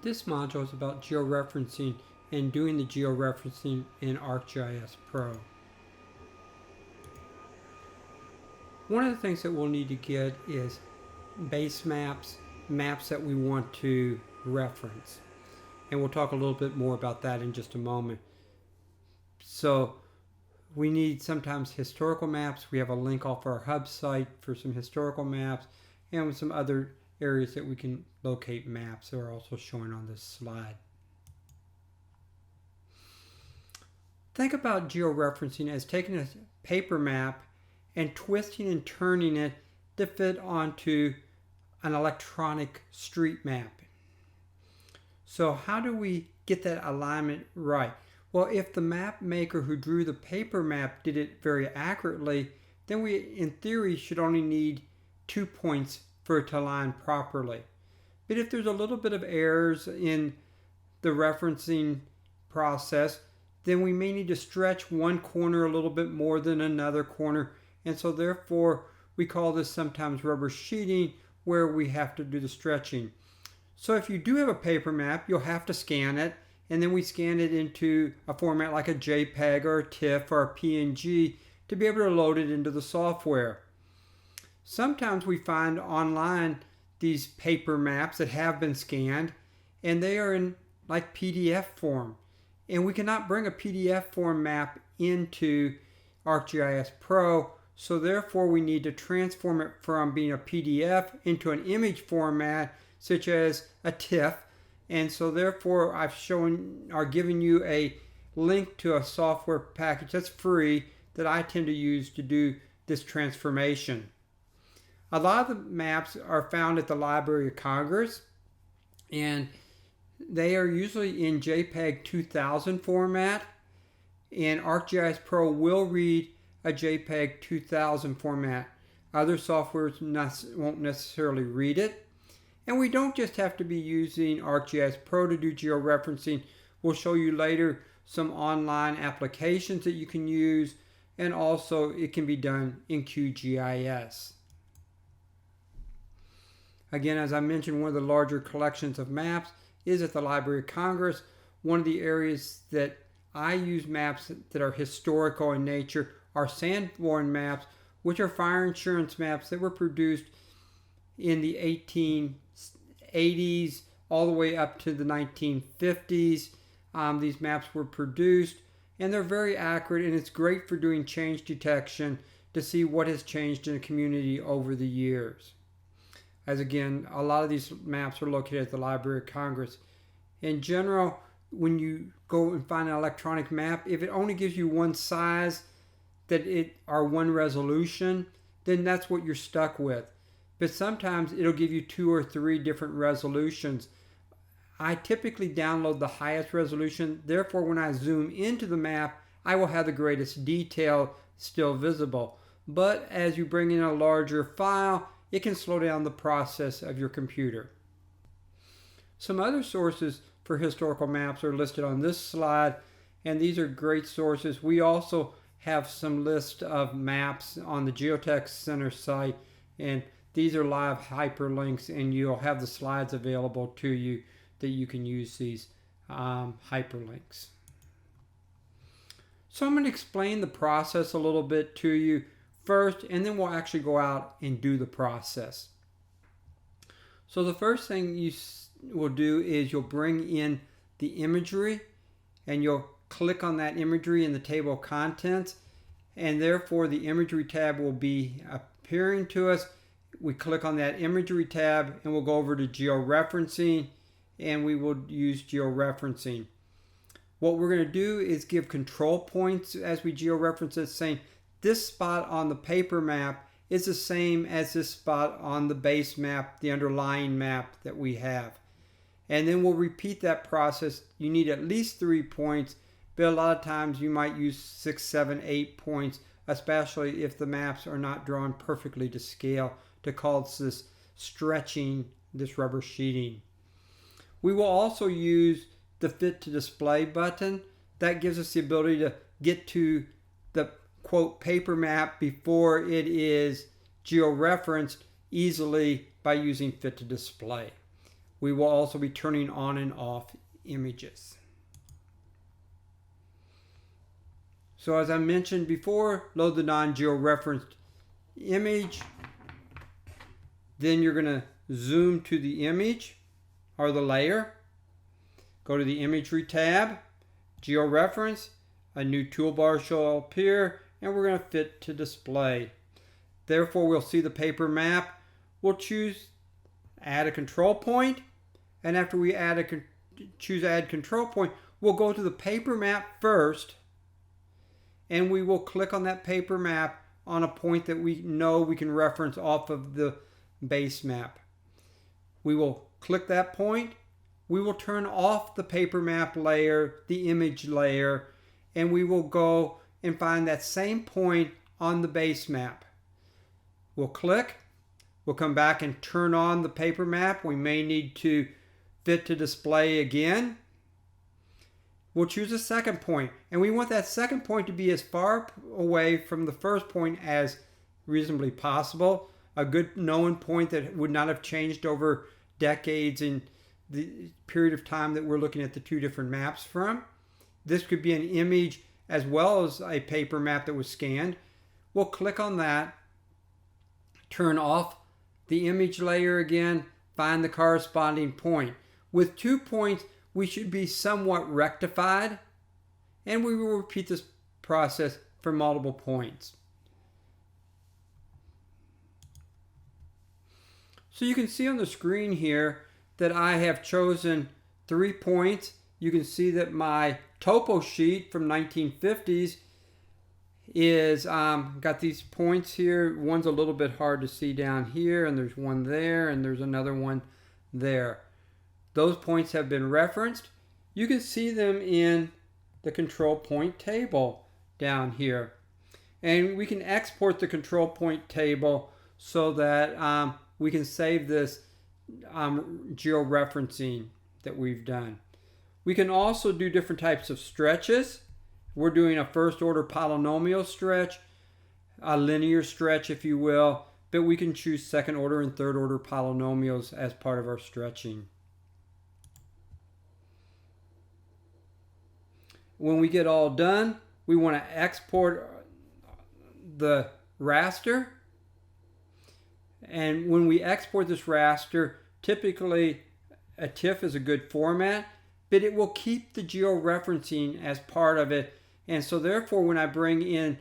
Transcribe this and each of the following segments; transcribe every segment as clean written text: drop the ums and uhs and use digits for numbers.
This module is about georeferencing and doing the georeferencing in ArcGIS Pro. One of the things that we'll need to get is base maps, maps that we want to reference. And we'll talk a little bit more about that in just a moment. So we need sometimes historical maps. We have a link off our hub site for some historical maps and some other areas that we can locate maps that are also showing on this slide. Think about georeferencing as taking a paper map and twisting and turning it to fit onto an electronic street map. So how do we get that alignment right? Well, if the map maker who drew the paper map did it very accurately, then we, in theory, should only need 2 points for it to align properly. But if there's a little bit of errors in the referencing process, then we may need to stretch one corner a little bit more than another corner. And so therefore, we call this sometimes rubber sheeting, where we have to do the stretching. So if you do have a paper map, you'll have to scan it, and then we scan it into a format like a JPEG or a TIFF or a PNG to be able to load it into the software. Sometimes we find online these paper maps that have been scanned, and they are in like PDF form. And we cannot bring a PDF form map into ArcGIS Pro, so therefore we need to transform it from being a PDF into an image format such as a TIFF. And so therefore I've given you a link to a software package that's free that I tend to use to do this transformation. A lot of the maps are found at the Library of Congress, and they are usually in JPEG 2000 format, and ArcGIS Pro will read a JPEG 2000 format. Other softwares won't necessarily read it. And we don't just have to be using ArcGIS Pro to do georeferencing. We'll show you later some online applications that you can use, and also it can be done in QGIS. Again, as I mentioned, one of the larger collections of maps is at the Library of Congress. One of the areas that I use maps that are historical in nature are Sandborn Maps, which are fire insurance maps that were produced in the 1880s all the way up to the 1950s. These maps were produced, and they're very accurate, and it's great for doing change detection to see what has changed in a community over the years. As again, a lot of these maps are located at the Library of Congress. In general, when you go and find an electronic map, if it only gives you one size or one resolution, then that's what you're stuck with. But sometimes it'll give you 2 or 3 different resolutions. I typically download the highest resolution. Therefore, when I zoom into the map, I will have the greatest detail still visible. But as you bring in a larger file, it can slow down the process of your computer. Some other sources for historical maps are listed on this slide, and these are great sources. We also have some list of maps on the Geotech Center site, and these are live hyperlinks, and you'll have the slides available to you that you can use these hyperlinks. So I'm going to explain the process a little bit to you first, and then we'll actually go out and do the process. So the first thing you will do is you'll bring in the imagery, and you'll click on that imagery in the table of contents, and therefore the imagery tab will be appearing to us. We click on that imagery tab, and we'll go over to georeferencing, and we will use georeferencing. What we're going to do is give control points as we georeference it, saying this spot on the paper map is the same as this spot on the base map, the underlying map that we have. And then we'll repeat that process. You need at least 3 points, but a lot of times you might use 6, 7, 8 points, especially if the maps are not drawn perfectly to scale, to cause this stretching, this rubber sheeting. We will also use the Fit to Display button. That gives us the ability to get to the quote paper map before it is georeferenced easily by using Fit to Display. We will also be turning on and off images. So as I mentioned before, load the non-georeferenced image. Then you're going to zoom to the image or the layer. Go to the Imagery tab, Georeference, a new toolbar shall appear, and we're going to fit to display. Therefore, we'll see the paper map. We'll choose Add a Control Point, and after we choose Add Control Point, we'll go to the paper map first, and we will click on that paper map on a point that we know we can reference off of the base map. We will click that point. We will turn off the paper map layer, the image layer, and we will go and find that same point on the base map. We'll click. We'll come back and turn on the paper map. We may need to fit to display again. We'll choose a second point, and we want that second point to be as far away from the first point as reasonably possible. A good known point that would not have changed over decades in the period of time that we're looking at the two different maps from. This could be an image as well as a paper map that was scanned. We'll click on that, turn off the image layer again, find the corresponding point. With 2 points, we should be somewhat rectified, and we will repeat this process for multiple points. So you can see on the screen here that I have chosen 3 points. You can see that my topo sheet from 1950s is got these points here. One's a little bit hard to see down here, and there's one there, and there's another one there. Those points have been referenced. You can see them in the control point table down here. And we can export the control point table so that we can save this georeferencing that we've done. We can also do different types of stretches. We're doing a first order polynomial stretch, a linear stretch if you will, but we can choose second order and third order polynomials as part of our stretching. When we get all done, we want to export the raster. And when we export this raster, typically a TIFF is a good format, but it will keep the georeferencing as part of it. And so therefore, when I bring in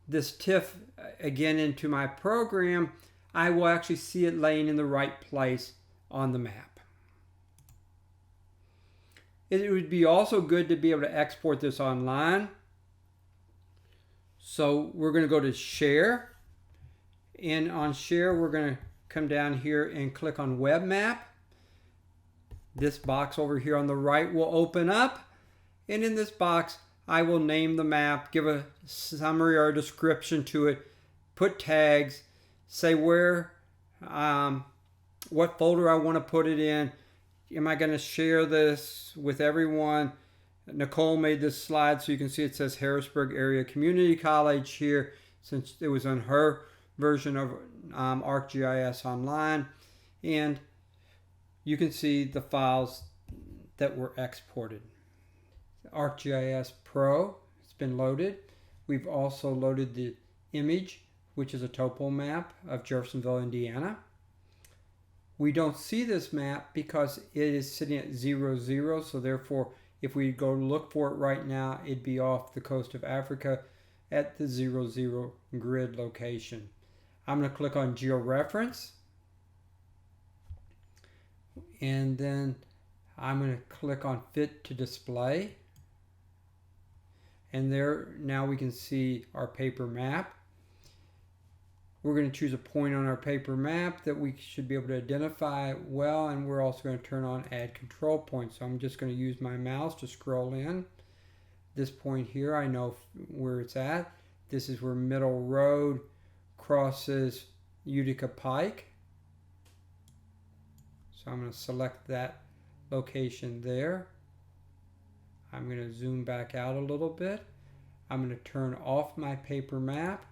this TIFF again into my program, I will actually see it laying in the right place on the map. It would be also good to be able to export this online. So we're going to go to Share. And on Share, we're going to come down here and click on Web Map. This box over here on the right will open up. And in this box, I will name the map, give a summary or a description to it, put tags, say where, what folder I want to put it in. Am I going to share this with everyone? Nicole made this slide so you can see it says Harrisburg Area Community College here since it was on her version of ArcGIS Online. And you can see the files that were exported. ArcGIS Pro has been loaded. We've also loaded the image, which is a topo map of Jeffersonville, Indiana. We don't see this map because it is sitting at 0, 0, so therefore if we go look for it right now, it'd be off the coast of Africa at the 0, 0 grid location. I'm going to click on Georeference, and then I'm going to click on Fit to Display, and there now we can see our paper map. We're going to choose a point on our paper map that we should be able to identify well, and we're also going to turn on Add Control Point. So I'm just going to use my mouse to scroll in. This point here, I know where it's at. This is where Middle Road crosses Utica Pike. So I'm going to select that location there. I'm going to zoom back out a little bit. I'm going to turn off my paper map.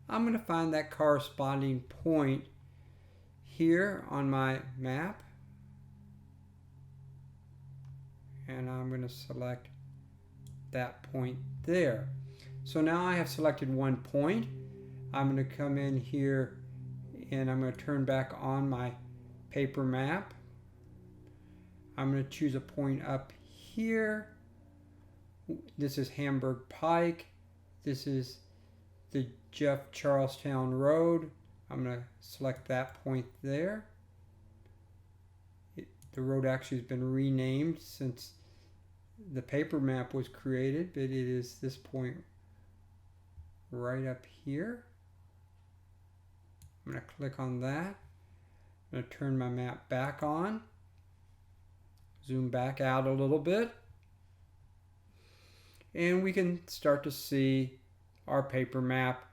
I'm going to find that corresponding point here on my map. and I'm going to select that point there. So now I have selected one point. I'm going to come in here and I'm going to turn back on my paper map. I'm going to choose a point up here. This is Hamburg Pike. This is the Jeff Charlestown Road. I'm going to select that point there. The road actually has been renamed since the paper map was created, but it is this point right up here. I'm going to click on that. I'm going to turn my map back on. Zoom back out a little bit. And we can start to see our paper map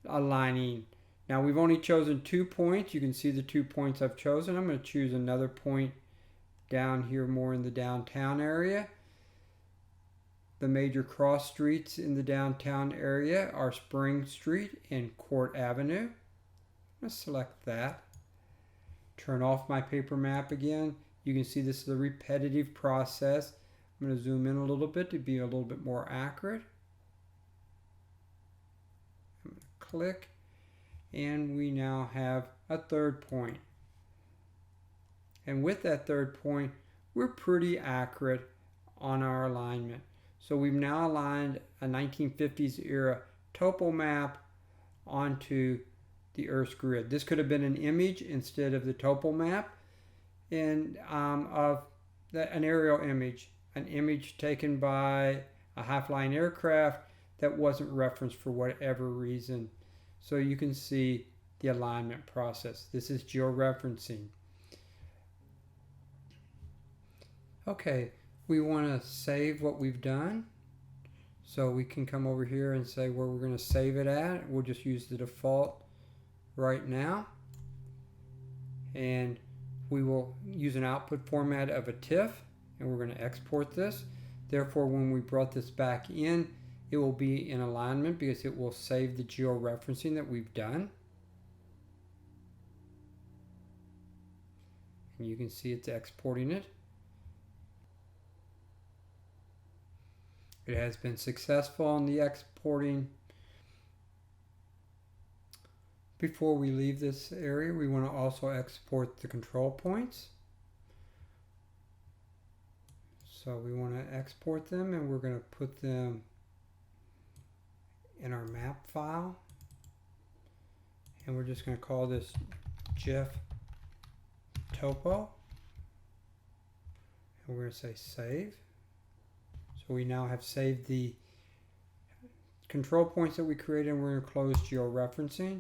aligning. Now we've only chosen 2 points. You can see the 2 points I've chosen. I'm going to choose another point down here more in the downtown area. The major cross streets in the downtown area are Spring Street and Court Avenue. I'm going to select that. Turn off my paper map again. You can see this is a repetitive process. I'm going to zoom in a little bit to be a little bit more accurate. I'm going to click, and we now have a third point. And with that third point, we're pretty accurate on our alignment. So we've now aligned a 1950s era topo map onto the Earth's grid. This could have been an image instead of the topo map, and an aerial image, an image taken by a half-line aircraft that wasn't referenced for whatever reason. So you can see the alignment process. This is georeferencing. Okay, we want to save what we've done. So we can come over here and say where we're going to save it at. We'll just use the default right now. And we will use an output format of a TIFF, and we're going to export this. Therefore, when we brought this back in, it will be in alignment because it will save the georeferencing that we've done. And you can see it's exporting it. It has been successful on the exporting. Before we leave this area, we want to also export the control points. So we want to export them, and we're going to put them in our map file. And we're just going to call this Jeff Topo. And we're going to say save. So we now have saved the control points that we created, and we're going to close georeferencing.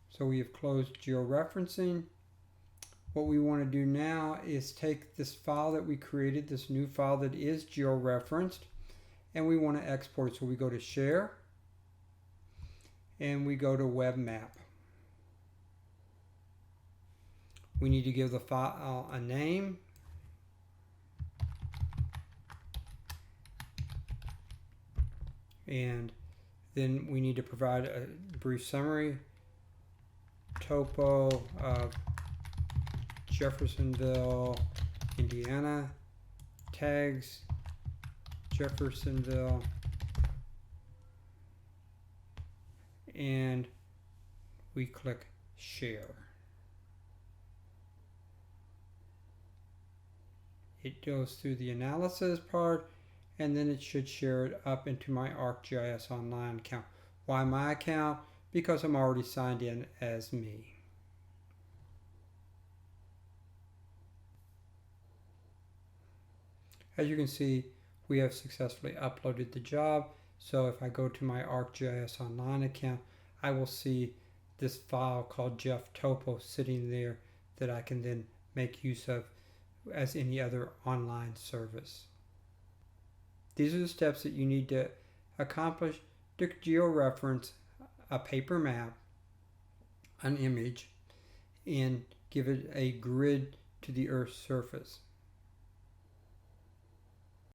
So we have closed georeferencing. What we want to do now is take this file that we created, this new file that is georeferenced, and we want to export it. So we go to Share, and we go to Web Map. We need to give the file a name. And then we need to provide a brief summary. Topo of Jeffersonville, Indiana. Tags Jeffersonville. And we click Share. It goes through the analysis part, and then it should share it up into my ArcGIS Online account. Why my account? Because I'm already signed in as me. As you can see, we have successfully uploaded the job. So if I go to my ArcGIS Online account, I will see this file called Jeff Topo sitting there that I can then make use of as any other online service. These are the steps that you need to accomplish to georeference a paper map, an image, and give it a grid to the Earth's surface.